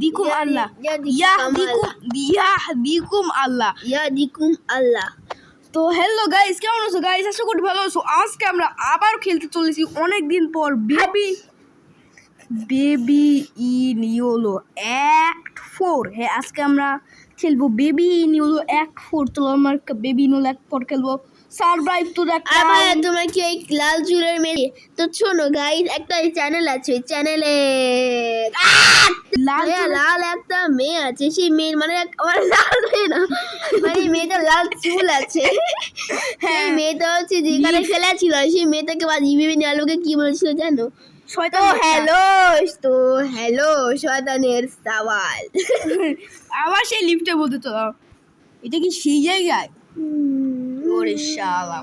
দিকুম আল্লাহ ইয়াহদিকুম আল্লাহ। তো hello guys, কেমন আছো গাইস? আশা করি ভালো আছো। আজকে আমরা আবার খেলতে চলেছি অনেকদিন পর বেবি ইন ইয়োলো অ্যাক্ট 4। হ্যাঁ, আজকে আমরা খেলবো বেবি ইন ইয়োলো অ্যাক্ট 4। তো আমরা বেবি ইন ইয়োলো অ্যাক্ট 4 খেলবো। সারভাইভ টু দ্য আবার তোমার কি এই লাল চুলের মেয়ে? তো শোনো গাইস, একটা চ্যানেল আছে, ওই চ্যানেলে লাল একটা মেয়ে আছে। সেই মেয়ে মানে লাল মেয়ে না, মানে মেয়েটা লাল চুল আছে। সেই মেয়েটা হচ্ছে যেখানে খেলেছিল, সেই মেয়েটাকে বিভিন্ন আলোকে কি বলেছিল জানো? তো হ্যালো শয়তানের সওয়াল। আবার সেই লিফটে বলতে তো এটা কি সেই জায়গায়? ওরে শালা,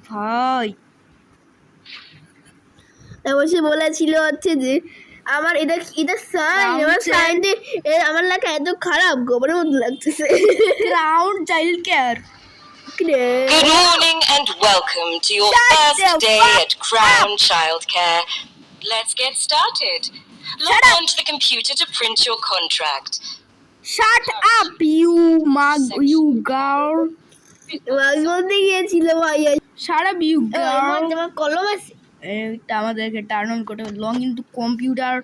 ভাই তারপর সে বলেছিল হচ্ছে যে আমার এটা সাইন্ডে আমার লাগা এত খারাপ গোবরের মতো লাগতেছে। Crown child care. Good morning and welcome to your first day at Crown Childcare. Let's get started. Log on to the computer to print your contract. Shut up, you girl. বলতে গিয়েছিল ভাইয়া। Shut up, you girl. তোমার কলম আছে? এটা আমাদেরকে turn on করতে হবে। Log in to computer.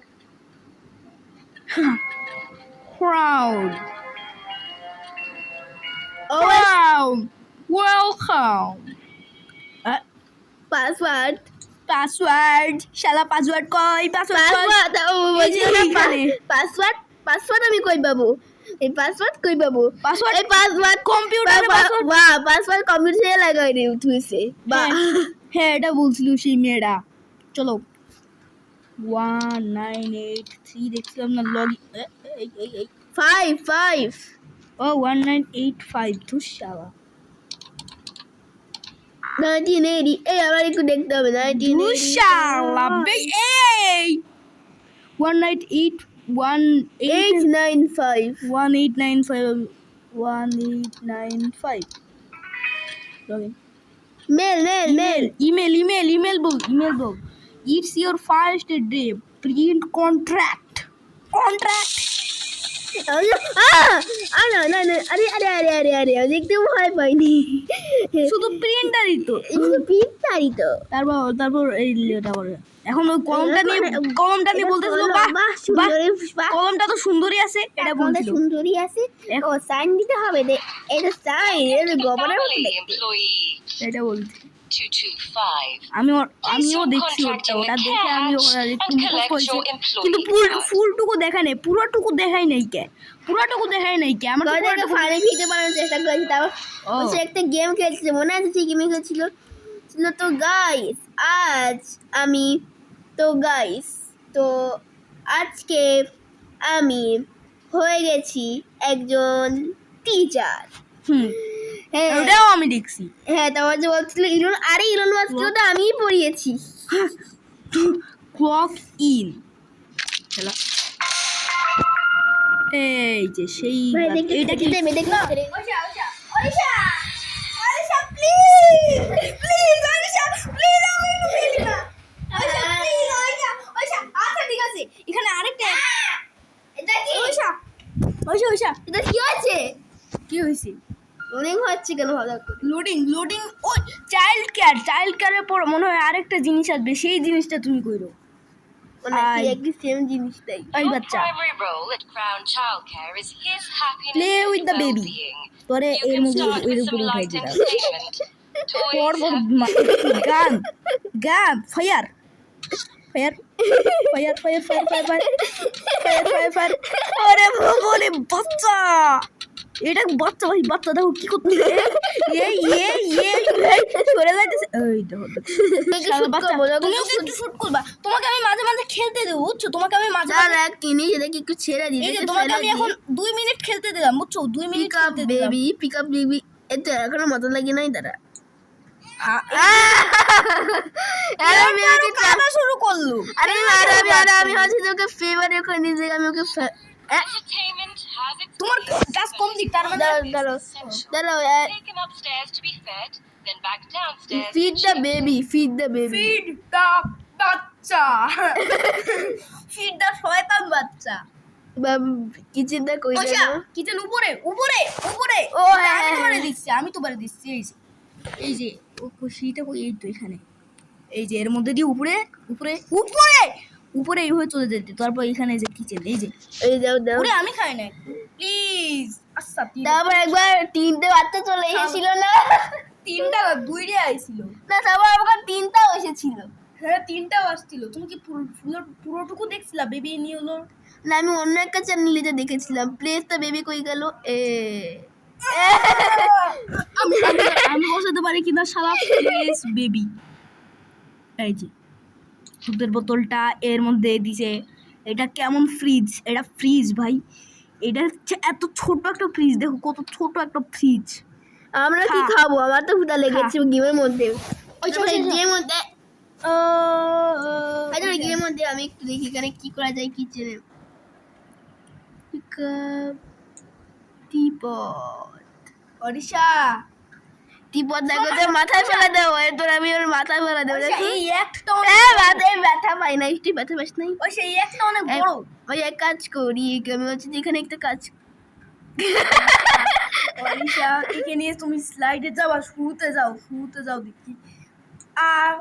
Crown. Welcome. Password শালা, পাসওয়ার্ড কই? পাসওয়ার্ড আমি কই পাবো? এই পাসওয়ার্ড কই পাবো? পাসওয়ার্ড কম্পিউটারে পাসওয়ার্ড কম্পিউটারে লাগাই রে উঠেছে। হ্যাঁ, এটা বলছিল সেই মেয়েটা। চলো 1983 দেখছিলাম না লগ এই 5 ও 1985 ধুশালা 1980। এই আবার একটু দেখতে হবে। 1980 ধুশালা এই 1895 1895 লগইন মেল ইমেল বল। It's your first day. Print contract. আরে দেখতে ভয় পাইনি, শুধু প্রিন্টারই তো। তারপর এই এখন ওই কলমটা নিয়ে বলতেছিল কলমটা তো সুন্দরী আছে, এটা বলছিল সুন্দরী আছে। ও সাইন দিতে হবে, এটা সাইন, এটা গবরের মতো দেখতে। এটা বলছি 225. আমিও দেখছি ওটা দেখে আমি একটু মুখস্থ হয়েছে, কিন্তু ফুলটুকু দেখা নেই, পুরোটুকু দেখাই নাই কে আমার ফানি খেতে বানানোর চেষ্টা করেছি। তারপর সে একটা গেম খেলছিল, মনে আছে সেই গেমে খেলছিল। তো আজকে আমি হয়ে গেছি একজন টিচার। হ্যাঁ, ওটাও আমি দেখছি। হ্যাঁ, তারপর যে বলছিল ইলন মাস্ককে তো আমিই পড়িয়েছি। ক্লক ইন এই যে সেই এইটা কি দেখো এখানে আরেকটা কি হয়েছে? লোডিং হচ্ছে কেন? লোডিং ও চাইল্ড কেয়ারের পর মনে হয় আরেকটা জিনিস আসবে, সেই জিনিসটা তুমি কইরো। একই সেম জিনিসটাই। এই বাচ্চা Primary role at Crown Childcare is his happiness Play with and the baby. well-being. পরে You এর can মধ্যে start এর with উপরে some উঠাই light দিলাম। entertainment. Toys, গান ফায়ার আরে ভগবানে বাচ্চা, এটা বাচ্চা ভাই, বাচ্চা দেখো কি করতেছে। সরে যাইতেছে। এই দেখো বাচ্চা, তুমিও কি একটু শুট করবা? তোমাকে আমি মাঝে মাঝে খেলতে দেবো, বুঝছো? তোমাকে আমি মাঝে একটু ছেড়ে দিই। তোমাকে আমি এখন 2 মিনিট খেলতে দিলাম, বুঝছো? 2 মিনিট খেলতে দিলাম। পিক আপ বেবি এতো এখনো মতো লাগে নাই দাঁড়া। শুরু করলো। আমি হচ্ছে তোকে ফেভার করে নিজে, আমি ওকে entertainment has its তোমার কাজ কমপ্লিট। তার মানে দাঁড়াও taken upstairs to be fed, then back downstairs. Feed the baby feed the বাচ্চা ফিড দা শয়তান বাচ্চা কিচেনটা কই ওইসা জানো? কিচেন উপরে উপরে উপরে ও, হ্যাঁ, আমি হ্যাঁ, তোমারে হ্যাঁ। দিচ্ছি আমি তোমারে দিচ্ছি এই যে ও খুশিটা কই এই তো এখানে এই যে এর মধ্যে দিয়ে উপরে উপরে উপরে উপরে এইভাবে চলে যেতে তারপর এখানে যে কিচেন এই যে এই দাও দাও। ওরে আমি খাই না প্লিজ আচ্ছা তারপর একবার 3টে বাচ্চা চলে এসেছিল না? তিনটা না দুইটা আইছিল না তারপর আবার 3টাও এসেছিল। হ্যাঁ তিনটাও আসছিল তুমি কি পুরোটুকু দেখছিলা বেবি নিয়ে হলো না আমি অন্য একটা চ্যানেলে দেখেছিলাম প্লেসটা বেবি কই গেল এ আমি আমি বসাতে পারি কিনা সারা প্লেস বেবি এই যে দুধের বোতলটা এর মধ্যে দিছে এটা কেমন ফ্রিজ এটা ফ্রিজ ভাই এটা হচ্ছে এত ছোট একটা ফ্রিজ দেখো কত ছোট একটা ফ্রিজ আমরা কি খা। খাবো আমার তো ক্ষুধা লেগেছে গেমের মধ্যে ওইসব গেমের মধ্যে আচ্ছা গেমের মধ্যে আমি একটু দেখি এখানে কি করা যায় কিচেনে টিপট অরিশা টিপট দেখো তো মাথায় ফেলা দাও তোর আমি ওর মাথায় ফেলা দেবো ওইসা, দেখো এই একটা মাথায় ব্যথা পাই না একটু ব্যথা পাস নাই ওই সেই একটা অনেক বড় ওই এক কাজ করি আমি হচ্ছে যে এখানে একটা কাজ অরিশা একে নিয়ে তুমি স্লাইডে যাও আর শুতে যাও দেখি আর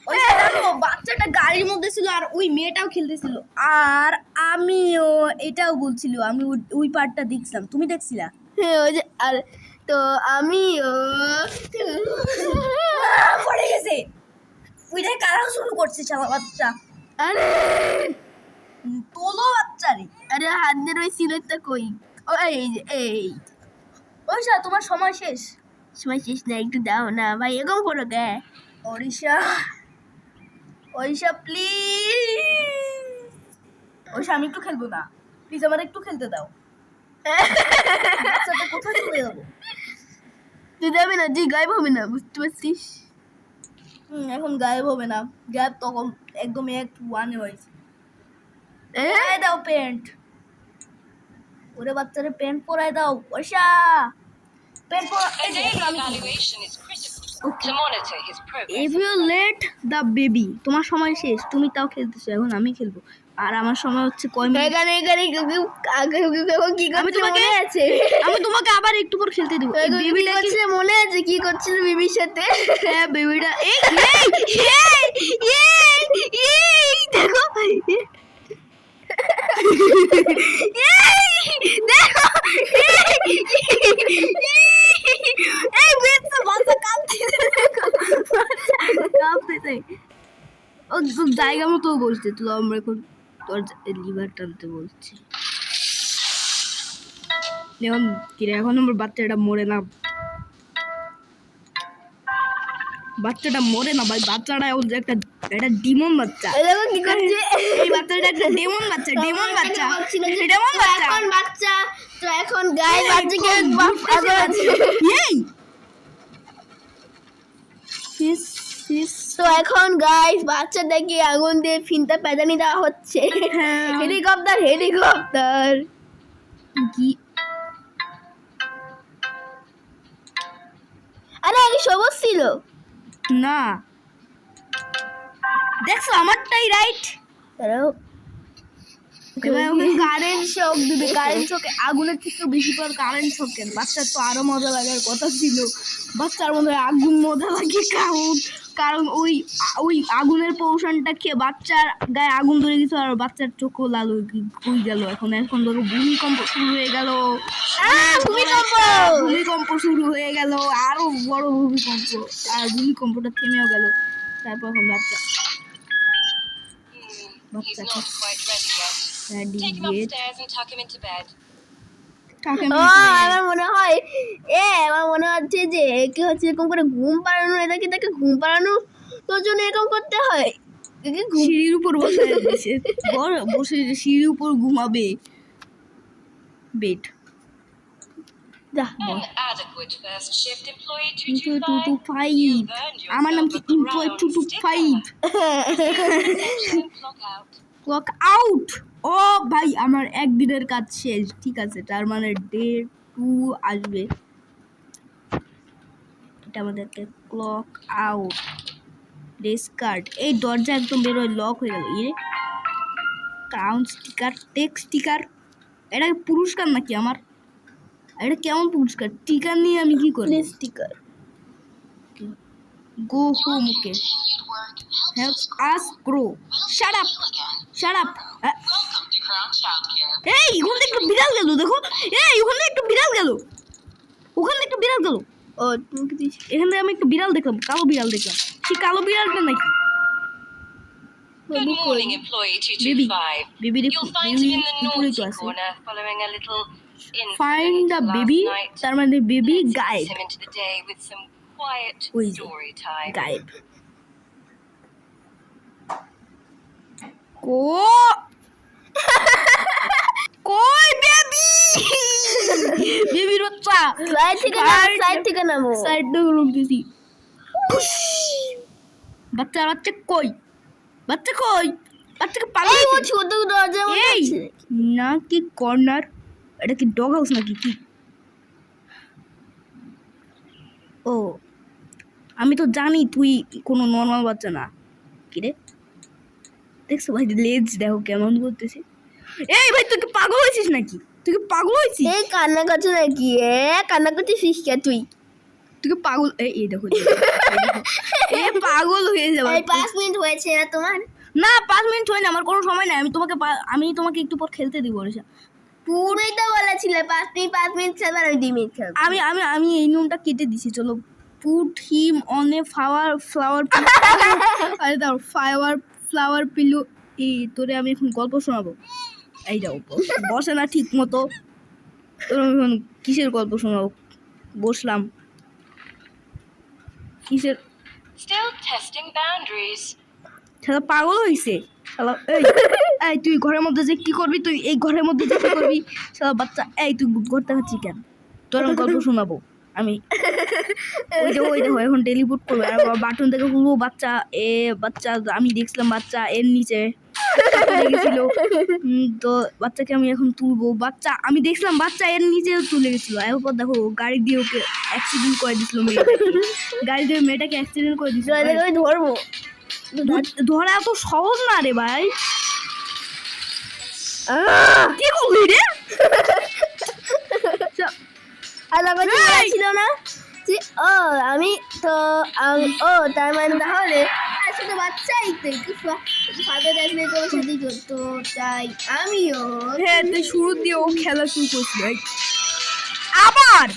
ওই দেখো বাচ্চাটা গাড়ির মধ্যে ছিল আর ওই মেয়েটাও খেলতেছিল আর আমিও এটাও বলছিল আমি ওই পার্টটা দেখছিলাম তুমি দেখছিলা হ্যাঁ ওই যে আর তো আমি পড়ে গেছে ওইটাই কারা শুরু করছে শালা বাচ্চা আরে তোলো বাচ্চা রে আরে হাতের ওই সিলেটটা কই ও এই যে এই ওইসা তোমার সময় শেষ সময় শেষ না একটু দাও না ভাই এরকম করো কে ওইসা প্লিজ ওইসা আমি একটু খেলবো না প্লিজ আমার একটু খেলতে দাও বাচ্চাটা কোথায় চলে যাবো তুই যাবি না তুই গায়েব হবে না বুঝতে পারছিস এখন গায়েব হবে না গায়েব তখন একদম এক ওয়ানে হয়েছে এ? পরাই দাও প্যান্ট ওরে বাচ্চারে প্যান্ট পরাই দাও ওইসা প্যান্ট পরা এই যে Daily আমি evaluation is critical to monitor his progress. If you let the baby তোমার সময় শেষ তুমি তাও খেলতেছো এখন আমি খেলবো আর আমার সময় হচ্ছে কয় মিনিট এখানে এখানে এখন কি আমি করছে তোমাকে- মনে আছে আমি তোমাকে আবার একটু পর খেলতে দেবো এই বেবিটা বেবিটা কি করছে মনে আছে কি করছিল বেবির সাথে হ্যাঁ বেবিটা এই এই দেখো দেখো এই বেচ্চা বাচ্চা কাঁদতেছে কাঁদতেছে ও জায়গা মতো বসতে তো আমরা এখন তোর লিভার টানতে বলছি এখন কিরে এখন আমার বাচ্চাটা মরে না ভাই বাচ্চাটা এখন যে একটা ডিমন বাচ্চা এই দেখো কি করছে এই বাচ্চাটা একটা ডেমন বাচ্চা ডেমন বাচ্চা বলছিল যে ডেমন তো বাচ্চা এখন বাচ্চা তো এখন গায়ে বাচ্চাকে এই ফিস ফিস তো এখন গাইস বাচ্চাটাকে আগুন দিয়ে ফিনটা পেদানি দেওয়া হচ্ছে হ্যাঁ। হেলিকপ্টার কি আরে আগে সবুজ ছিল না দেখছো আমারটাই রাইট তারাও কারেন্ট শক দিবে কারেন্ট শকে আগুনের থেকে বেশি পর কারেন্ট শকে বাচ্চার তো আরো মজা লাগার কথা ছিল বাচ্চার মধ্যে আগুন মজা লাগে কারণ ওই আগুনের পোর্শনটা খেয়ে বাচ্চার গায়ে আগুন ধরে গেছে আর বাচ্চার চোখও লাল হয়ে গেল এখন ধরো ভূমিকম্প শুরু হয়ে গেল ভূমিকম্প শুরু হয়ে গেল আরো বড় ভূমিকম্প আর ভূমিকম্পটা থেমেও গেল তারপর এখন বাচ্চা He's not quite ready yet. ready Take him yet. upstairs and tuck him into bed. তাকে ও আমার মনে হয় আমার মনে হচ্ছে যে কি হচ্ছে এরকম করে ঘুম পাড়ানো এটাকে তাকে ঘুম পাড়ানো তোর জন্য এরকম করতে হয় একে ঘুম সিঁড়ির উপর বসে দিয়েছে বসে সিঁড়ির উপর ঘুমাবে bed Inadequate first shift employee to 225. 5 আমার নাম কি employee 225 Clock out. Clock out ও ভাই আমার একদিনের কাজ শেষ ঠিক আছে তার মানে ডে 2 আসবে এটা আমাদেরকে ক্লক আউট ডেসকার্ড, এই দরজা একদম বেরোয়, লক হয়ে গেল। ইয়ে ক্রাউন স্টিকার, টেক স্টিকার, এটা পুরস্কার নাকি আমার? এটা কেমন পুরস্কার? স্টিকার নিয়ে আমি কি করব? Sticker go home, okay, help us grow. Shut up, shut up. এই ওখানে একটা বিড়াল গেল, দেখো। এই ওখানে একটা বিড়াল গেল, ওখানে একটা বিড়াল গেল। ও তুমি কি দিস এখানে আমি একটা বিড়াল দেখলাম, কালো বিড়াল দেখলাম। সেই কালো বিড়ালটা নাকি? Good morning, employee Baby. 225. Baby, You'll find baby, him in the উপরে তো naughty আছে। corner, following a little find incident the last baby, night. তার মানে বেবি Let's ease গায়েব। him into the day with some quiet Who is it? story time. গায়েব। কো কই baby? বেবির বাচ্চা সাইড থেকে নামো সাইড দিয়ে লুমতেছি। বাচ্চা বাচ্চা কই? বাচ্চা কই? বাচ্চাকে পালা। এই ও ছোট দরজা এই না কি কর্নার? এটা কি ডগ হাউস নাকি কি? ও আমি তো জানি তুই কোনো নর্মাল বাচ্চা না। কি রে দেখছো ভাই, লেজ দেখো কেমন করতেছে। এই ভাই তুই কি পাগল হয়েছিস নাকি? তুই কি পাগল হয়েছিস? এই কান্না করছো নাকি? কান্না করছিস কে তুই? তুই কি পাগল? এই দেখো, এ পাগল হয়ে যাবে। এই 5 মিনিট হয়েছে না তোমার? না 5 মিনিট হয় না, আমার কোনো সময় নাই। আমি তোমাকে একটু পর খেলতে দিব। পুরোই তো বলেছিলে 5 মিনিট খেলবে আর 2 মিনিট খেলবে। আমি আমি আমি এই নিয়মটা কেটে দিছি। চলো, put him on a flower আরে দাও ফ্লাওয়ার পিলো। এই তোরে আমি এখন গল্প শোনাবো। এই যাও, বসে না ঠিক মতো। তোর আমি এখন কিসের গল্প শোনাবো? বসলাম কিসের? Still testing boundaries. শালা পাগল হইছে শালা। এই তুই ঘরের মধ্যে যে কি করবি? তুই এই ঘরের মধ্যে যে কি করবি শালা বাচ্চা? এই তুই ঘরতে খাচ্ছিস কেন? তোর আমি গল্প শোনাবো আমি। ওই দেখো এখন টেলিপোর্ট করবে আর বাটন থেকে খুলবো। বাচ্চা আমি দেখছিলাম বাচ্চা এর নিচে গেছিল। তো বাচ্চাকে আমি এখন তুলবো। বাচ্চা আমি দেখছিলাম বাচ্চা এর নিচে তুলে গেছিল। এরপর দেখো গাড়ি দিয়ে ওকে অ্যাক্সিডেন্ট করে দিছিল। গাড়ি দিয়ে মেয়েটাকে অ্যাক্সিডেন্ট করে দিছিল। ওই ধরবো ধরা এত সহজ না রে ভাই। কি করলি রে? আর আমার ছিল না ও আমি তো ও তার মানে তাহলে আসলে বাচ্চাই তো একটু ফাদার আসলে তো সাথে করতো তাই আমিও। হ্যাঁ তুই শুরু দিয়ে ও খেলা শুরু করছিল। আবার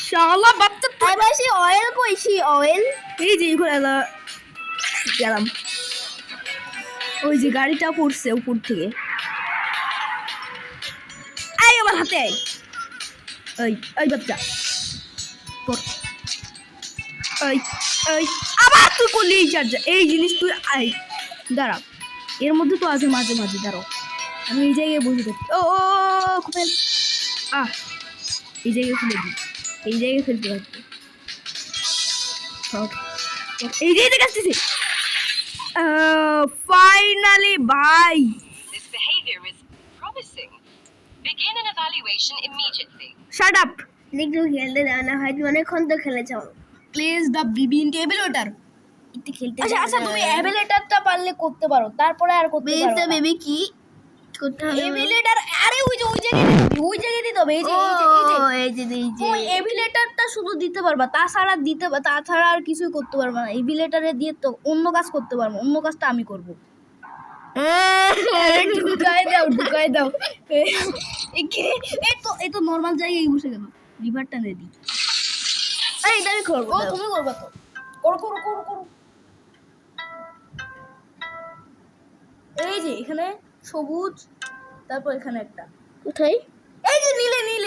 শালা বাচ্চা এবার সে অয়েল কইছি অয়েল এই যে ঘরে গেলাম। ওই যে গাড়িটা পড়ছে উপর থেকে। আয় আমার হাতে আয়। ওই বাচ্চা আবার তুই করলি এই চার্জার এই জিনিস তুই আয় দাঁড়া। এর মধ্যে তো আছে মাঝে মাঝে, দাঁড়াও আমি এই জায়গায় বসে থাকি। ও খুব এই জায়গায় খুলে দিই, এই জায়গায় ফেলতে থাকবে। এই জায়গায় আসতেছে ফাইনালি ভাই। This behavior is promising. Begin an evaluation immediately. Shut up. একটু খেলতে দাও না হয় অনেকক্ষণ তো খেলেছো। Place the Bibi in এভিলেটর। একটু খেলতে আচ্ছা তুমি এভিলেটরটা পারলে করতে পারো, তারপরে আর করতে পারো না। বেবি কি করতে হবে? এভিলেটর আরে ওই জায়গায় দিতে হবে। এই যে ওই এভিলেটরটা শুধু দিতে পারবা, তাছাড়া আর কিছুই করতে পারবা না। এভিলেটরে দিয়ে তো অন্য কাজ করতে পারবো, অন্য কাজটা আমি করব। ঢুকাই দাও। এই তো নর্মাল জায়গায় বসে গেল। লিভারটা নে দি। এই আমি করবো। ও তুমি করবা তো? করো। এই যে এখানে সবুজ, তারপর এখানে একটা কোথায়? এই যে নীল।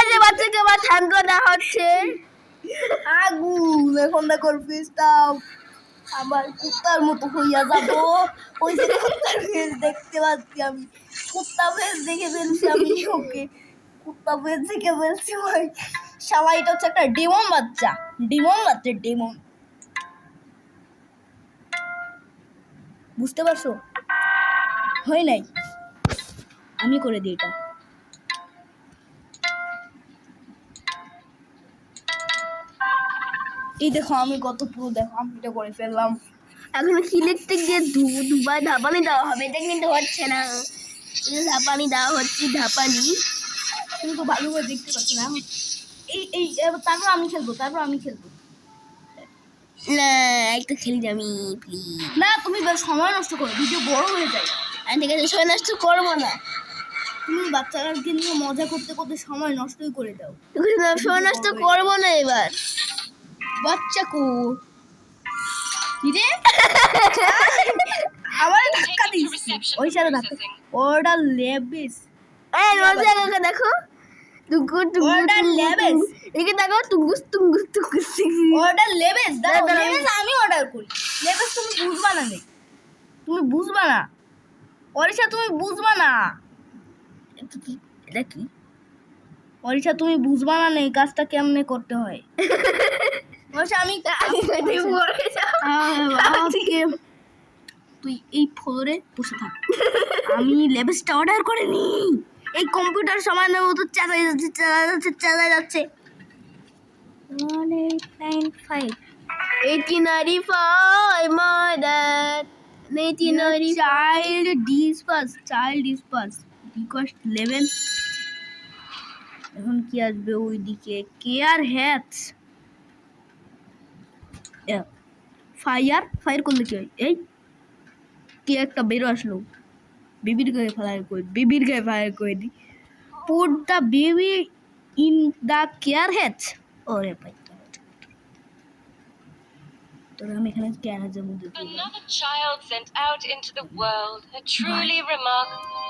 যে বাচ্চাকে আবার ঠান্ডা দেওয়া হচ্ছে। আগুন এখন দেখো ফেসটাও আমার কুত্তার মতো হইয়া যাব। ওই যে কুত্তার ফেস দেখতে পাচ্ছি আমি, কুত্তা ফেস দেখে ফেলছি আমি। ওকে কুত্তা ফেস দেখে ফেলছি ভাই। শালা এটা হচ্ছে একটা ডেমন বাচ্চা। বুঝতে পারছো? হয় নাই, আমি করে দিই এটা। এই দেখো আমি কত পুরো, দেখো আমি এটা করে ফেললাম। এখন ইলেকট্রিক দিয়ে দুবার ধাপানি দেওয়া হবে, এটা কিন্তু হচ্ছে না। এই যে ধাপানি দেওয়া হচ্ছে, ধাপানি। তুমি তো ভালো করে দেখতে পাচ্ছ না। তারপর আমি খেলবো, না একটু খেলি আমি প্লিজ। না তুমি সময় নষ্ট করো, ভিডিও বড় হয়ে যায়। আমি ঠিক আছে সময় নষ্ট করবো না। তুমি বাচ্চাদেরকে নিয়ে মজা করতে করতে সময় নষ্টই করে দাও। সময় নষ্ট করবো না এবার। বাচ্চা কো কিরে আমার ধাক্কা দিস, ওই সাথে ধাক্কা। অর্ডার লেবিস, এই মজা কাকা দেখো, টুকুর টুকুর Order Levis। এদিকে দেখো, টুকুস টুকুস টুকুস। অর্ডার লেবিস, দাঁড়াও, দাঁড়াও। লেবিস আমি অর্ডার করি। লেবিস তুমি বুঝবা না, তুমি বুঝবা না অরিশা, তুমি বুঝবা না। এটা কি? অরিশা তুমি বুঝবা না এই কাজটা কেমনে করতে হয়। অরিশা আমি তুই এই ফ্লোরে বসে থাক, আমি লেবিসটা অর্ডার করে নি। এই কম্পিউটার সময় নেব তো চালাই যাচ্ছে 1895 1895 my dad 1895 চাইল্ড ডিসপাস রিকোয়েস্ট 11। এখন কি আসবে ওইদিকে? কেয়ার হ্যাটস, ফায়ার করলে কি হয়? এই কি একটা বেরো আসলো, বেবির গায়ে ফায়ার করে দি। Put the baby in the care hats. ওরে ভাই তোরা আমি এখানে কেয়ার হ্যাটসের মধ্যে দিয়ে দিলাম। Another child sent out into the world, a truly remarkable.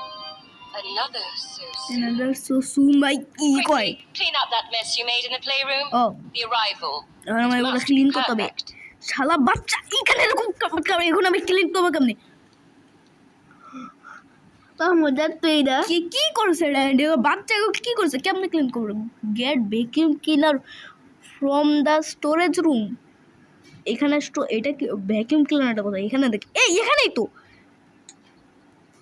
Another so soon. Another so soon ভাই কি কয়? Quickly, clean up that mess you made in the playroom. O The arrival. এখন আমার এগুলো Must be ক্লিন করতে হবে। perfect. শালা বাচ্চা এখানে এরকম এখন আমি ক্লিন করবো কেমনি? তো মজার তো এটা। কি করেছে এটা? বাচ্চা কি করেছে? কেমনে ক্লিন করবো? Get vacuum cleaner from the storage room. এখানে এটা কি ভ্যাকিউম ক্লিনারটা কোথায়? এখানে দেখি, এই এখানেই তো।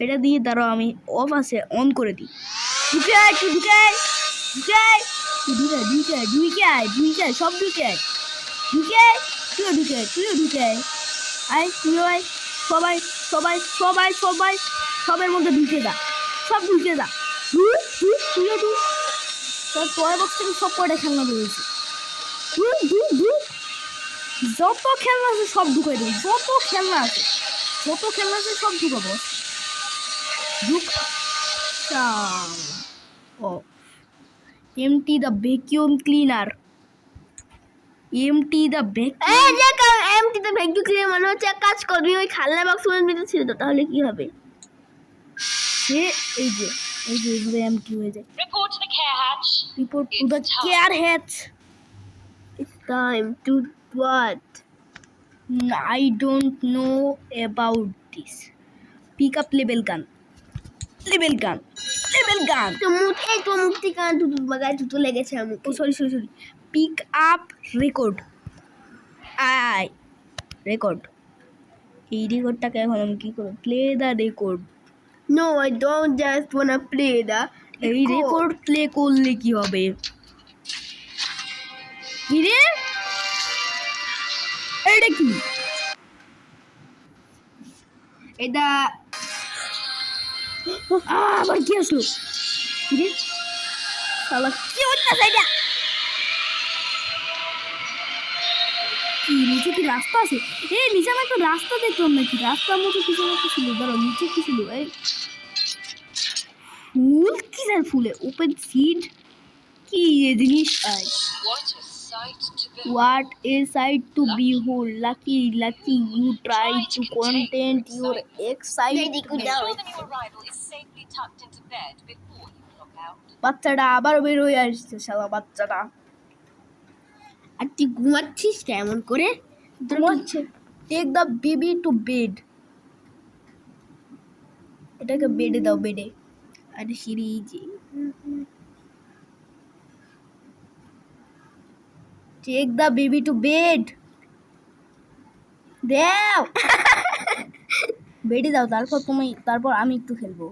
এটা দিয়ে দাঁড়াও আমি অফ আছে অন করে দিই। ঢুকাই সব ঢুকাই তুইও ঢুকাই আয় তুইও আয়, সবাই সবের মধ্যে ঢুকে যা, সব ঢুকে যা। তুইও ঢুক, তোর টয় বক্স থেকে সব কয়টা খেলনা বেরোয়েছে। যত খেলনা আছে সব ঢুকাই দেবো, যত খেলনা আছে সব ঢুকাবো। Empty the vacuum cleaner. এই যে এমটি তো ভ্যাকুয়াম ক্লিনার মনে হচ্ছে এক কাজ করবি, ওই খালনা বক্সের ভিতরে ছিল তো, তাহলে কি হবে? এই যে এগুলো empty হয়ে যায়। Report to the care hatch. Report to the It's time. care hatch. It's time to what? I don't know about this. Pick up label gun. তো মুক্তি কান গায়ে দুটো লেগেছে আমি। Oh, sorry. Pick up record. Record. এই রেকর্ডটাকে এখন আমি কি করব? Play the record. No, I don't just wanna play the এই রেকর্ড প্লে করলে কি হবে? কি রে? এটা কি? এটা আবার কি আসলো? কি রে? শালা কি হচ্ছে এটা? কি নিচে কি রাস্তা আছে? এই নিচে আমি একটা রাস্তা দেখলাম নাকি? রাস্তার মতো কিছু একটা ছিল, দাঁড়াও নিচে কি ছিল? এই ফুল, কি স্যার ফুলে ওপেন সিড, কি এই জিনিস? What a sight to behold. What a sight to behold. Lucky you try to contain your excitement. Ensure the new arrival is safely tucked into bed before you clock out. বাচ্চাটা আবার বের হয়ে আসছে, শালা বাচ্চাটা। আর তুই ঘুমাচ্ছিস কেমন করে? ঘুমাচ্ছে। Take the baby to bed. এটাকে বেডে দাও, বেডে। আরে সিরিজ take the baby to bed দাও। বেডে দাও, তারপর আমি একটু খেলবো।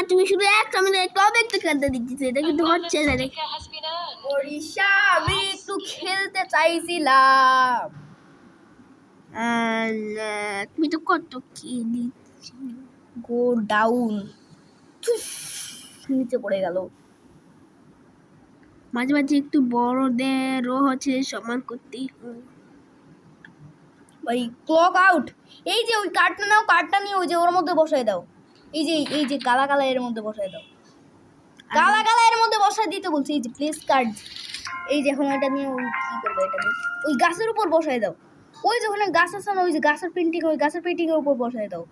তুমি শুধু একটা আমি কবে একটু খেলতে দিচ্ছিস, এটা কিন্তু হচ্ছে না রে। Sticker has been earned. Odisha আমি একটু খেলতে চাইছিলাম। তুমি তো কত খেলি। গো ডাউন, নিচে পড়ে গেল। মাঝে মাঝে একটু বড়দেরও হচ্ছে সম্মান করতেই হয়। ভাই ক্লক আউট। এই যে ওই কার্ডটা নাও, কার্ডটা নিয়ে ওই যে ওর মধ্যে বসায় দাও। এই যে কালা কালা এর মধ্যে বসায় দাও। কালা কালা এর মধ্যে বসায় দিতে বলছি। এই যে প্লেস কার্ড, এই যে এখন এটা নিয়ে ওই কি করবে, এটা নিয়ে ওই গাছের উপর বসায় দাও। ওই যে ওখানে গাছ আছে না, ওই যে গাছের পেন্টিং, ওই গাছের পেন্টিং এর উপর বসায় দাও।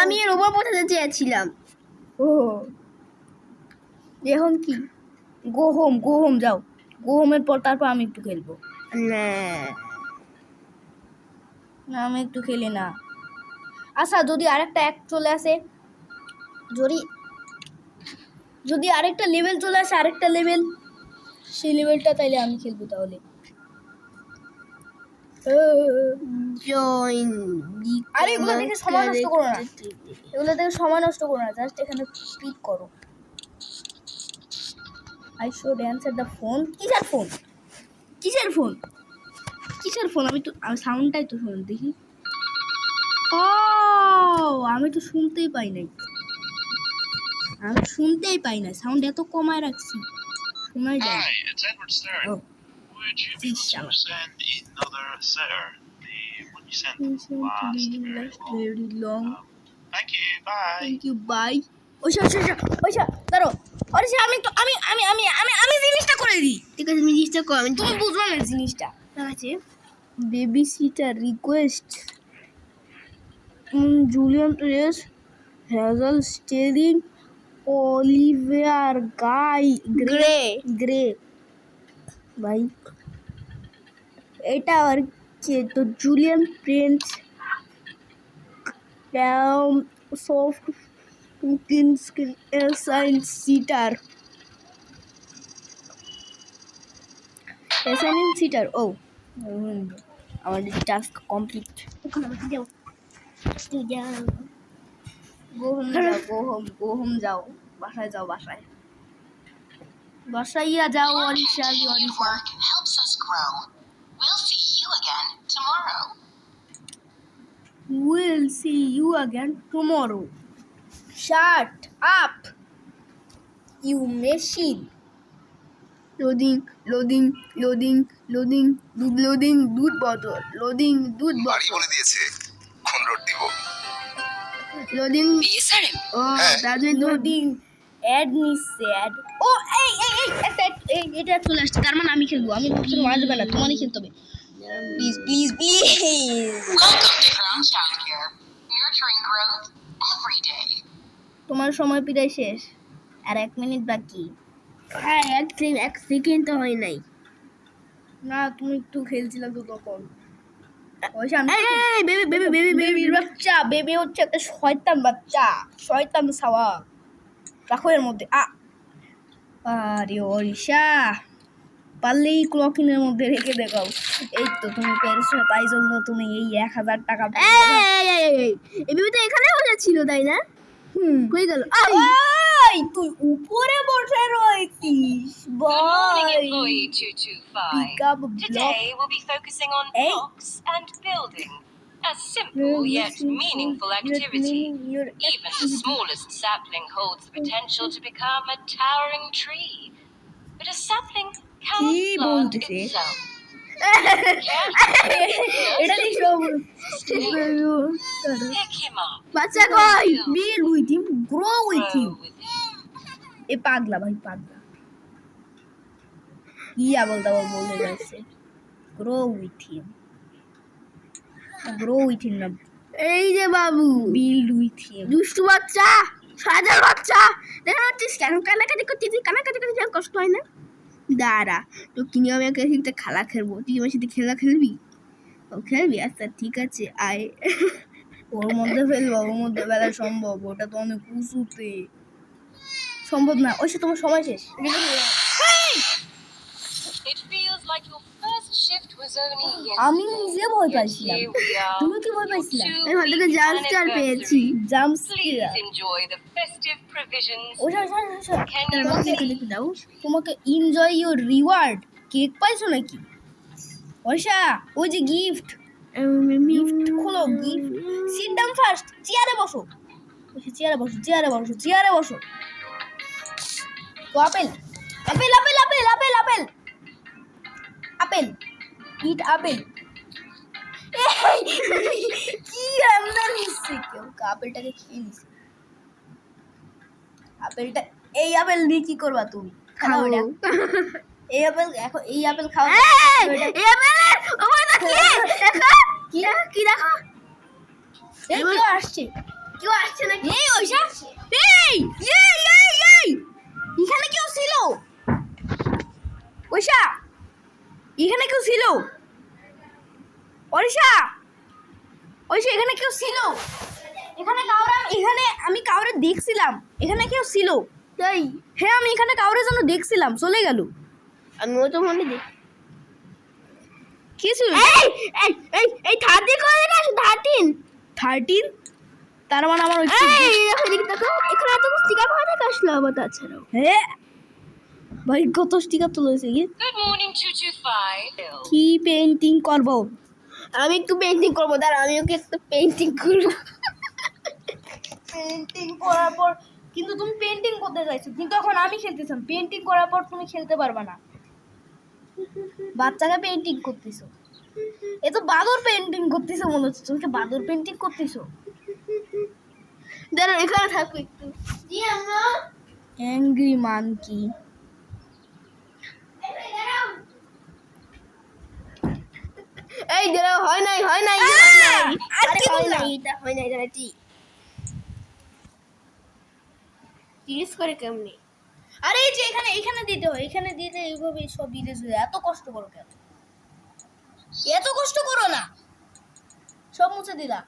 আমি এর উপর বসাতে চেয়েছিলাম। ও এখন কি, গো হোম যাও। গো হোমের পর তারপর আমি একটু খেলবো। না না আমি একটু খেলি না। আচ্ছা যদি আরেকটা অ্যাক্ট চলে আসে, যদি আরেকটা লেভেল চলে আসে, আরেকটা লেভেল, সেই লেভেলটা তাইলে আমি খেলবো তাহলে। জয়েন। আরে এগুলো দেখে সময় নষ্ট করো না, এগুলো দেখে সময় নষ্ট করো না, জাস্ট এখানে ক্লিক করো। I should answer the phone. কিসের ফোন, কিসের ফোন, কিসের ফোন? আমি সাউন্ডটাই তো শুন দেখি। ও আমি তো শুনতেই পাই নাই, আমি শুনতেই পাই না, সাউন্ড এত কমায় রাখছি, শোনাই যায় না। Hi, it's Edward Stern. Oh. Would you be able Inshallah. to send another sir the one you sent last very long? long. Thank you. Bye. Thank you, bye. ওইসা দাঁড়ো, ওইসা আমি জিনিসটা করে দিই। ঠিক আছে তুমি জিনিসটা কর, আমি তুমি বুঝবে না জিনিসটা। আছে baby sitter request, Julian Race, Hazel Sterling, Olivier Guy Grey. ভাই এটা আর কে? তো Julian Prince, soft cooking skill, science sitter, assigning sitter. ও আমাদের টাস্ক কমপ্লিট। গো হোম যাও, বাসায় যাও, বাসাইয়া যাও। Orisha Work helps us grow. We'll see you again tomorrow. We'll see you again tomorrow. Shut up, you machine. Loading, দুধ বদল, বাড়ি বলে দিয়েছে কোন রোড দিব। লোডিং। BSRM. ও হ্যাঁ। দাদুই লোডিং অ্যাড নিচ্ছে অ্যাড। ও এটা চলে আসছে, তার মানে আমি খেলবো। আমি ভাবছিলাম আসবে না, তোমারই খেলতে হবে। Please Welcome to Crown Childcare. Nurturing growth every day. তোমার সময় প্রায় শেষ, আর 1 মিনিট বাকি। হ্যাঁ এক সেকেন্ড তো হয় নাই। না তুমি একটু খেলছিলে তো তখন। ওইসা আমি বেবির বাচ্চা, বেবি হচ্ছে একটা শয়তান বাচ্চা, শয়তান ছাওয়া। রাখো এর মধ্যে। আরে অরিশা, পারলেই ক্লকিনের মধ্যে রেখে দেখাও। এই তো তুমি পেরেছো, তাই জন্য তুমি এই 1000 টাকা এই বেবিটা এখানে বসেছিল তাই না? কই গেল? তুই উপরে বসে রয়েছিস। Good morning, boy employee 225. pick up a block. Today we'll be focusing on Hey. blocks and building. A simple yet meaningful activity. Even the smallest sapling holds the potential to become a towering tree. But a sapling cannot কি plant বলতেছে? itself. এটা কি সব Pick him up. বাচ্চা কই? Bill with him, grow with Grow him. with him. এ পাগলা ভাই, পাগলা ইয়া বলতে বলতে যাচ্ছে। গ্রো উইথ হিম না, এই যে বাবু বিল্ড উইথ হিম। দুষ্টু বাচ্চা, সাজার বাচ্চা, দেখা যাচ্ছিস কেন কানাকাটি করতেছিস? কানাকাটি করতে কষ্ট হয় না? দাঁড়া তো কিনে আমি একটা খেলা খেলবো, তুই আমার সাথে খেলা খেলবি? ও খেলবি? আচ্ছা ঠিক আছে আয়। ওর মধ্যে ফেলবো, ওর মধ্যে বেলা সম্ভব? ওটা তো অনেক উঁচুতে, সম্ভব না। ওই তোমার সময় শেষ। It feels like your first shift was only আমি yesterday. নিজে ভয় Yet পাইছিলাম। here we are, তুমি কি ভয় পাইছিলা? your আমি হঠাৎ two-week জাম্প স্টার পেয়েছি। anniversary. Jump Please scare. enjoy the festive provisions. ওই Can you একটু দাও। তোমাকে এনজয় ইউর রিওয়ার্ড, কেক পাইছো নাকি? অর্ষা, ওই যে গিফট গিফট খোলো, গিফট। সিট ডাউন ফার্স্ট, চেয়ারে বসো। চেয়ারে বসো, চেয়ারে বসো, চেয়ারে বসো। তো apple apple apple apple apple apple apple, eat apple. কি আমরা নিচ্ছে কেউ আপেলটাকে খেয়ে নিছে। আপেলটা, এই আপেল নিয়ে কি করবা তুমি? খাও এটা। এই আপেল, এখন এই আপেল খাও। এই আপেল ওমা না কি দেখো কি দেখো এই কেউ আসছে, কেউ আসছে নাকি? এই ওইসা, এই এই এই এই এখানে কেউ ছিল? ওইসা, এখানে কেউ ছিল? ওইসা, ওইসা, এখানে কেউ ছিল? এখানে কাউরা, এখানে আমি কাউরে দেখছিলাম, এখানে কেউ ছিল? তাই হ্যাঁ, আমি এখানে কাউরে যেন দেখছিলাম, চলে গেল। আমিও তো মনে দেখ কি ছিল? এই এই এই এই 30 করে না 13 13? তার মানে আমার এই এদিকে দেখো এখানে তো স্টিকার পাওয়া আসলো আবার তাছাড়াও হ্যাঁ ভাই, কত স্টিকার তুলেছে কি? Good morning, 225. কি পেইন্টিং করব? আমি একটু পেইন্টিং করবো, দাঁড়া আমি ওকে একটু পেইন্টিং করবো। পেইন্টিং করার পর কিন্তু তুমি পেইন্টিং করতে চাইছো, কিন্তু এখন আমি খেলতেছিলাম। পেইন্টিং করার পর তুমি খেলতে পারবে না। বাচ্চাকে পেইন্টিং করতেছো, এ তো বাদর পেইন্টিং করতেছো মনে হচ্ছে। তুমি কি বাদর পেইন্টিং করতেছো? দাঁড়া এখানে থাকো একটু। জি আম্মা। Angry monkey. এই দাঁড়া, হয় নাই হয় নাই আর কি হয় বললা? নাই, এটা হয় নাই, দাঁড়া তিরিশ করে কেমনি? আরে এই যে এখানে, এখানে দিতে হয়, এখানে দিতে এইভাবে সব দিতে শুধু। এত কষ্ট করো কেন? এত কষ্ট করো না, সব মুছে দিলা।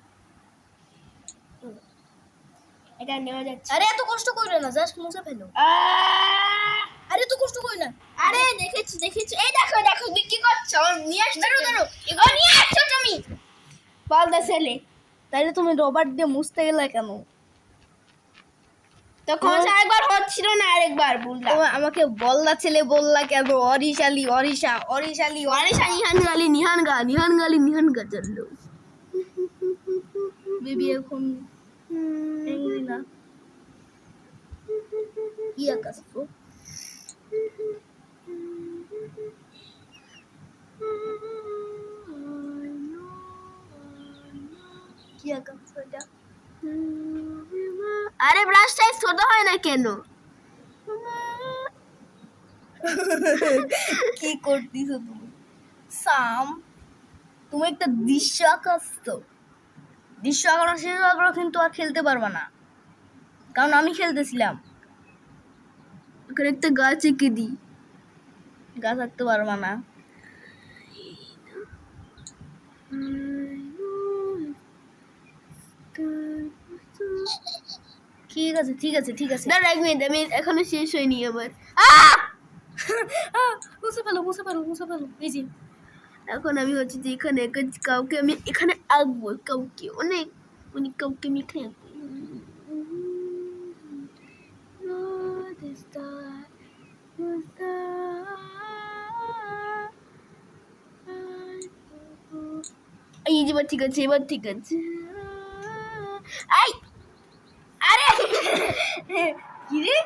এটা নেওয়া যাচ্ছে। আরে এত কষ্ট করো না, জাস্ট মুছে ফেলো। আরে এত কষ্ট করো না। আরে দেখেছি দেখেছি, এই দেখো দেখো কি করছো, আমার নিয়ে আসছো। দাঁড়ো এগুলো নিয়ে আসছো তুমি পালদা ছেলে। তাইলে তুমি রবার দিয়ে মুছতে গেলে কেন? তখন আরেকবার হচ্ছিল না, আরেকবার বললাম। তুমি আমাকে বললা ছেলে বললা কেন? অরিশালি, অরিশা, অরিশালি, অরিশা নিহান গালি চললো। বেবি এখন angry না। কি আকাশ তো? কি আকাশ এটা? আরে ব্রাশ সাইজ ছোট হয় না কেন? কি করতেছো তুমি? সাম, তুমি একটা দৃশ্য আঁকাচ্ছো। দৃশ্য আঁকানো শেষ হওয়ার পর কিন্তু আর খেলতে পারবা না, কারণ আমি খেলতেছিলাম। ওখানে একটা গাছ এঁকে দিই। গাছ আঁকতে পারবা না। ঠিক আছে ঠিক আছে ঠিক আছে। দাঁড়া 1 মিনিট, আমি এখনো শেষ হয়নি আমার। মুছে ফেলো মুছে ফেলো মুছে ফেলো। এই যে এখন আমি হচ্ছে যে এখানে কাউকে আমি এখানে আঁকবো, কাউকে অনেক কাউকে আমি এখানে আঁকবো। এই যে এবার ঠিক আছে, এবার ঠিক আছে। আই আরে কি রে?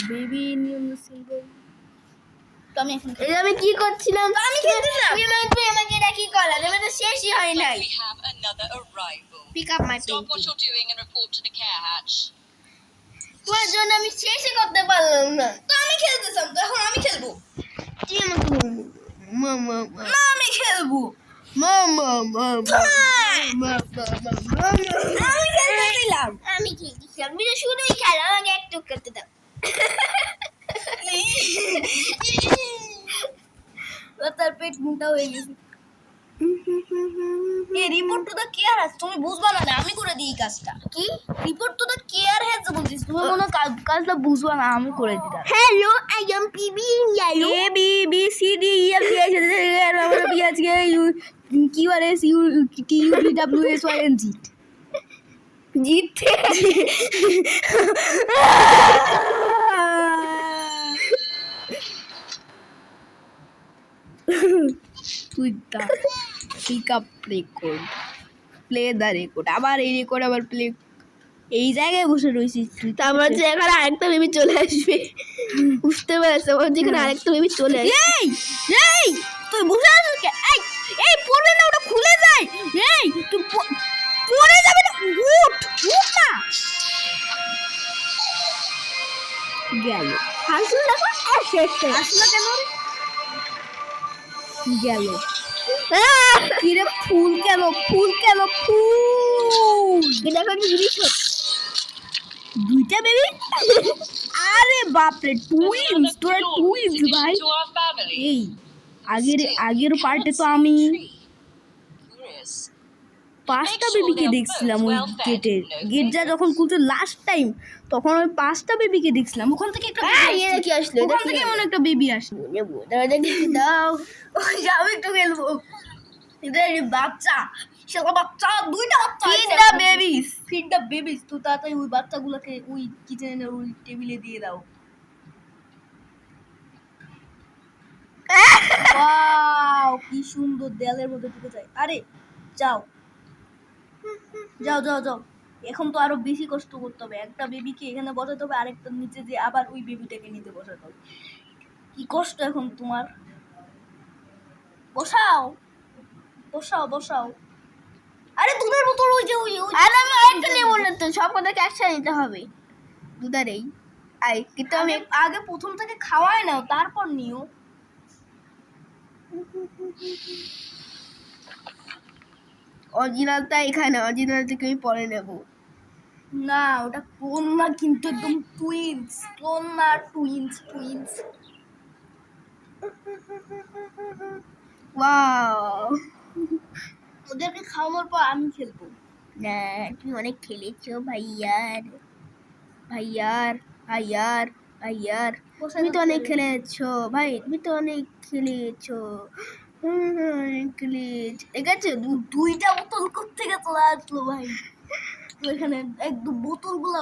বেবি নিয়ম সিম্বল। তো আমি এখন এই আমি কি করছিলাম? আমি খেলতেছিলাম। তুই আমাকে এটা কি করলা? আমি তো শেষই হয় নাই। We have another arrival. Pick up my Stop what painting. you're doing and report to the care hatch. তোমার জন্য আমি শেষই করতে পারলাম না। তো আমি খেলতেছিলাম, তো এখন আমি খেলবো। কি আমাকে মামা না আমি খেলবো। মামা আমি খেলতেছিলাম। আমি কি আমি তো শুধুই খেলা, আমাকে একটু করতে দাও। তার পেট মোটা হয়ে গেছে। এই report to the care has, তুমি বুঝবা না, আমি করে দিই কাজটা। কি report to the care has বলছিস, তুমি মনে হয় কাজটা বুঝবা না, আমি করে দিই। Hello I am PB yellow A B B C D E F G H I J K L M N O P Q R S U T U V W x Y and Z. জিতে with the peak up record, play the record. আবার এই record আবার play, এই জায়গায় বসে রয়েছি। তারপর যে এখানে আরেকটা বেবি চলে আসবে, বুঝতে পারছো? আমার যেখানে আরেকটা বেবি চলে আসবে। এই এই তুই বসে আছিস কে? এই এই পড়বে না, ওটা খুলে যায়। এই তুই পড়ে যাবে না, উঠ উঠ না। গেল হাসুন দেখো, আসলো কেন রে? গেল আহ! কিরে, ফুল কেন, ফুল কেন, ফুল। এই দেখো একটা জিনিস দুইটা বেবি, আরে বাপরে, টুইন্স, তোরা টুইন্স ভাই। To our family. এই আগের পার্টে তো আমি Curious. 5টা বেবিকে দেখছিলাম ওই গেটটা যখন খুলতে লাস্ট টাইম, তখন ওই 5টা বেবিকে দেখছিলাম। ওখান থেকে একটা baby এটা আসলো। কি আসলো? ওখান থেকে এমন একটা বেবি আসলো। দাও আমি একটু খেলবো। এটা এই বাচ্চা, সেটা বাচ্চা, দুইটা বাচ্চা। Feed the babies. Feed the babies. তো তাড়াতাড়ি ওই বাচ্চাগুলোকে ওই কিচেনের ওই টেবিলে দিয়ে দাও। ওয়াও, কি সুন্দর, দেয়ালের মধ্যে ঢুকে যায়। আরে যাও যাও যাও যাও। এখন তো আরো বেশি কষ্ট করতে হবে। একটা বেবিকে এখানে বসাতে হবে, আরেকটা নিচে যে আবার ওই বেবিটাকে নিতে বসাতে হবে। কি কষ্ট এখন তোমার। বসাও বসাও বসাও। আরে দুধের বোতল, ওই যে ওই ওই- আর আমি আরেকটা নেবো না তো, সব কথাকে একসাথে নিতে হবে। দুধারেই আই, কিন্তু আমি আগে প্রথম থেকে খাওয়াই নাও, তারপর নিও। অরিজিনালটা এখানে, অরিজিনাল থেকে আমি পরে নেবো। না, ওটা ক্লোন না, কিন্তু একদম টুইন্স। ক্লোন না, টুইন্স, টুইন্স। ওয়াও, ওদেরকে খাওয়ানোর পর আমি খেলবো। না তুমি অনেক খেলেছো ভাইয়ার, ভাইয়ার, ভাইয়ার, ভাইয়ার। তুমি তো অনেক খেলেছো ভাই, তুমি তো অনেক খেলেছো। অনেক খেলেছো, ঠিক আছে? দুইটা বোতল কোত্থেকে চলে আসলো ভাই? তো এখানে একদম বোতলগুলো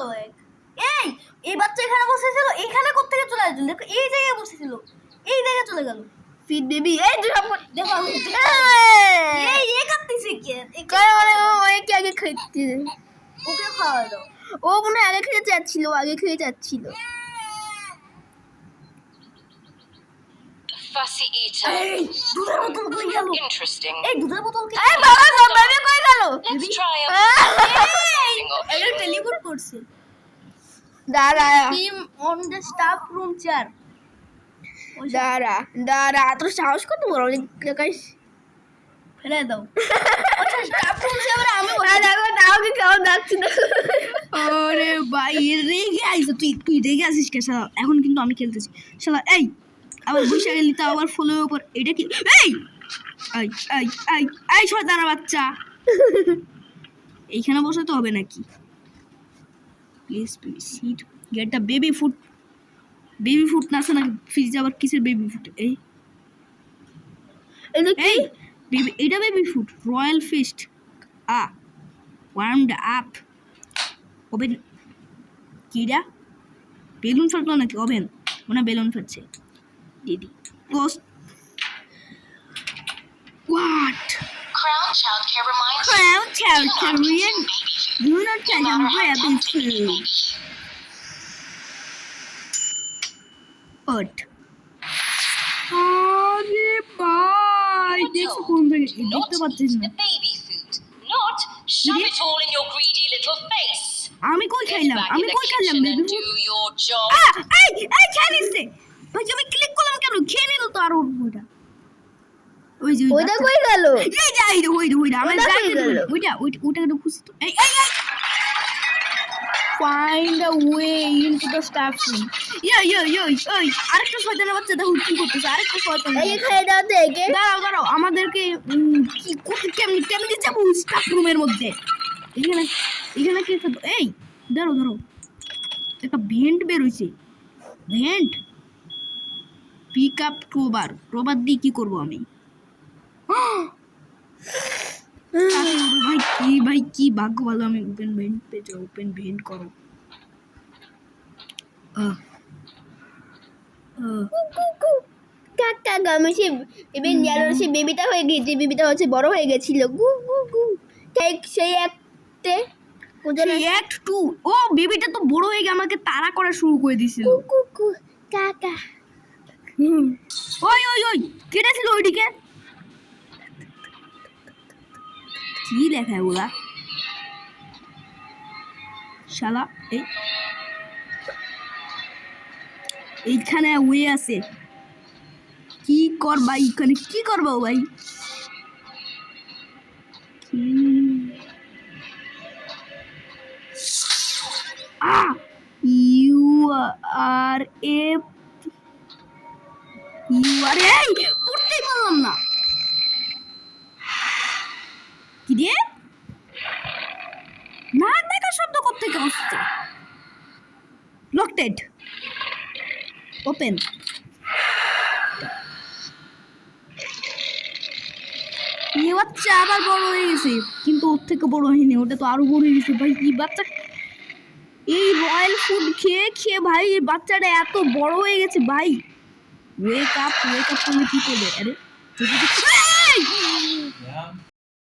এই বাচ্চা এখানে বসেছিল, এখানে কোত্থেকে চলে আসলো? দেখো এই জায়গায় বসেছিল, এই জায়গায় চলে গেল। ফিড বেবি, এই তুই সব দেখো আমি এই কাটতেছে কে? অনেকে আগে খেতে, ওকে খাওয়া দাও। ও মনে হয় আগে খেতে চাচ্ছিল, আগে খেয়ে যাচ্ছিল। Fussy eater. এই দুধের বোতল কই গেল? Interesting. এই দুধের বোতল কে? এই বাবা, সব বেবি কই গেল? Let's try a এই option. এটা টেলিপোর্ট করছে। দাঁড়া team on the staff room chair. দাঁড়া দাঁড়া, তোর সাহস কত বড়? ফেলে দাও। আচ্ছা, স্টাফ রুম চেয়ারে আমি দেখো তাওকে কেমন যাচ্ছে না। আরে ভাই, রেগে আইছো তুই রেগে আছিস কে শালা? এখন কিন্তু আমি খেলতেছি শালা। এই আবার বসে গেলি, তো আবার ফলোর উপর। এটা কি? এই এই এই এই এই শয়তানা বাচ্চা, এইখানে বসাতে হবে নাকি? Please please sit, get the baby food. Baby food না আছে না ফ্রিজে, আবার কিসের বেবি ফুড? এই এটা কি? এই বেবি, এটা baby food, royal feast. Warmed up. Oven কিরা? বেলুন ফাটলো নাকি? ওভেন মনে বেলুন ফাটছে। দিদি close. What? Crown Childcare reminds Crown Child Korean. Do not tell them baby food. What? আরে ভাই, দেখছো কোন থেকে? দেখতে পাচ্ছিস না? the baby food. Not shove it all in your greedy little face. আমি কই Get খাইলাম? back আমি in the কই খাইলাম kitchen baby and food? do your job. এই এই খেয়ে নিচ্ছে ভাই। আমি ক্লিক করলাম কেন? খেয়ে নিল তো। আর ওইটা ওই যে ওইটা কই গেল? এই যে এই ওইটা আমার ওইটা কই গাইড গেল? ওইটা একটু খুশি তো। এই এই এই find a way into the staff room. ওই আরেকটা শয়তানের বাচ্চা দেখো কি করতেছে। আরেকটা শয়তান। এই খাই দাও তো একে। দাঁড়াও আমাদেরকে কি করতে, কেমনি যাবো স্টাফ রুমের মধ্যে? এখানে কি একটা, এই ধরো একটা ভেন্ট বের হইছে। ভেন্ট পিক আপ ক্রোবার দিয়ে কি করবো আমি? ভাই কি ভাগ্য ভালো, আমি ওপেন ভেন্ট পেয়েছি। ওপেন ভেন্ট করো। কাকা দেখো আমি সেই বেবি নিয়ালোর সেই বেবিটা হয়ে গেছি, বেবিটা হচ্ছে বড় হয়ে গেছিল গু গু গু ঠিক সেই একতে অ্যাক্ট 2 ও বেবিটা তো বড় হয়ে গিয়ে আমাকে তাড়া করা শুরু করে দিছিল। কু কু কু কাকা ওই ওই ওই কেটে ছিল ওইদিকে কি লেখা ওরা শালা এইখানে ওয়ে আছে কি করবা এইখানে কি করবা ভাই ইউ আর এ এই পড়তেই পারলাম না কি রে না দেখা শব্দ করতে আসছে লকটেড ওপেন এই বাচ্চা আবার বড় হয়ে গেছে কিন্তু ওর থেকে বড় হয়নি ওটা তো আরো বড় হয়ে গেছে ভাই এই বাচ্চা এই রয়্যাল ফুড খেয়ে খেয়ে ভাই এই বাচ্চাটা এত বড় হয়ে গেছে ভাই ওয়েক আপ করলে কি করবে আরে